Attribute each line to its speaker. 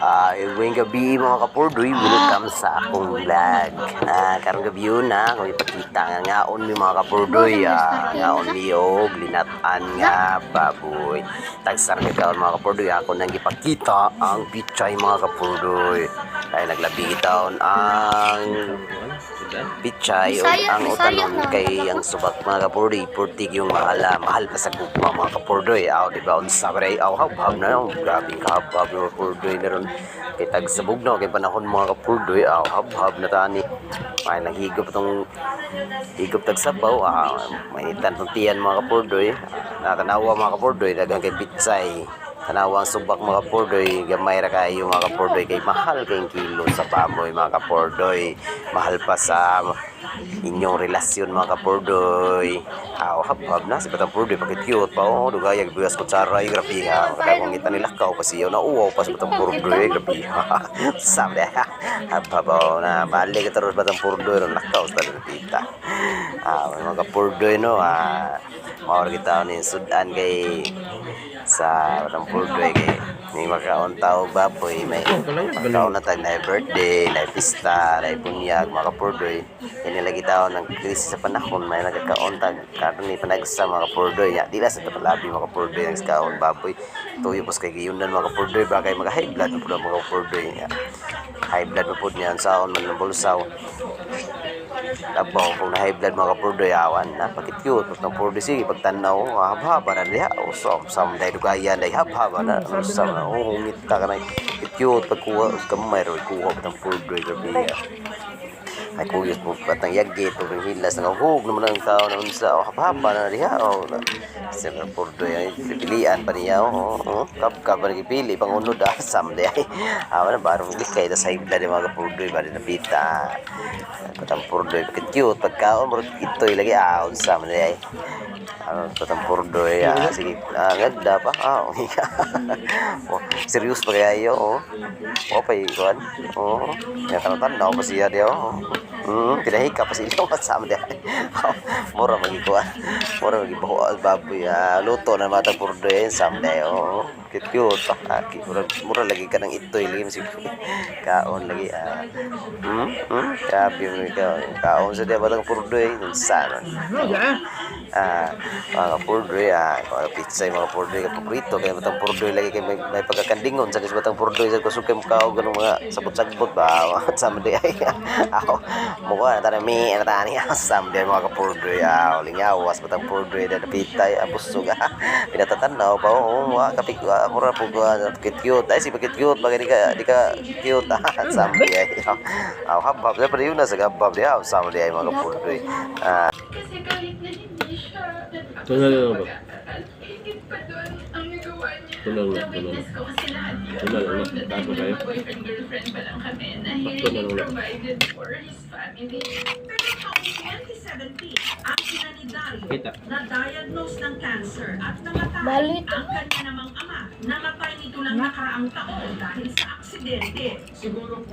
Speaker 1: Iwing gabi mga kapurdoy, welcome sa akong vlog. Karong gabi yun kung ipakita nga ngaon mi mga kapurdoy, ngaon mi og linatan nga baboy. Tagsar nga kaon mga kapurdoy, ako nang ipakita ang pichay mga kapurdoy. Kaya naglabi taon ang pichay o ang utanon kay ang subak mga kapurdoy, purtig yung mahal pa sa gugma mga kapurdoy. Diba unsa ba habhab na grabe ka habhab mga kapurdoy na ron. Kay tagsabog na kay panahon mga kapurdoy, habhab na tani. May naghigop tong higop tagsabaw, mainitan tong tiyan mga kapurdoy. Nakanawa mga kapurdoy, dagang kay pitsay. Tanawa ang subak mga kapurdoy, gamay ra kayo mga kapurdoy, kay mahal kayong kilo sa baboy mga kapurdoy. Mahal pa sa inyong relasyon mga kapurdoy. Habhab na si batang purdoy, pakit cute pa dugayag bigas kutsara, grabe ha. Kadagong ngita nila kao pa siya na uwaw pa sa batang purdoy, grabe ha. Sabi habhab na balik ka taros batang purdoy ron lakaw sa tita. Mga kapurdoy no, mawar kita ni sudan kay sa batang purdoy kay may makaon tao baboy, may makaon na tag na birthday, na pista, na bunyag mga kapurdoy. Yan nilagi tao ng krisis sa panahon, may nagkakaon tag karon ni panagsa mga kapurdoy. Di na sa tapalabi mga kapurdoy ang kaon baboy. Tuyo pos kay giyunan mga kapurdoy, ba kay mga high blood po mga kapurdoy. High blood po niya ang saon man ng bulsaw. Labaw kung na high blood mga kapurdoy, awan napakit-cute ng purdoy. Sige pagtanaw habhaba na diha usam dahil dugayan dahil habhaba na usam na ngita ka na cute pagkuha gamay ro kuha ng purdoy gabi ay kuyos mo patang yagit o hilas ng hug naman ang tao na unsa habhaba na diha sa purdoy ay pilian pa niya kap pa nagipili pangunod asam diha awan na barong likay ta sa high blood mga kapurdoy ba din napita patang purdoy cute pagkaon mo itoy lagi unsa man diha patang purdoy sige ganda pa serius pa kayo pay kuan ya tanaw pa siya diha pinahika pa sila kasama diha mura magikuan mura magibaho baboy luto na matang purdoy sam diha cute pa mura lagi ka ng itoy lagi masig kaon lagi grabe mo kaon sa diha batang purdoy sana mga purdoy pizza mga purdoy paborito kaya batang purdoy lagi kay may pagkakandingon sa batang purdoy sa kusukay mo kao ganung mga sabot-sagbot ba sama di ay mukha na tanami na tani sam di mga kapurdoy lingawas batang purdoy na napitay busog pinatatanaw pa kapik mura po cute ay si cute bagay di ka cute sam di ay habhab sa pala yun na sa habhab di sam di ay mga kapurdoy
Speaker 2: Tulala ba? Tulala. Bago kayo? Tulala. Kita.
Speaker 3: Na-diagnose ng cancer at namatay ang kanya namang ama. Namatay nito lang nakaraang taon dahil sa aksidente. Siguro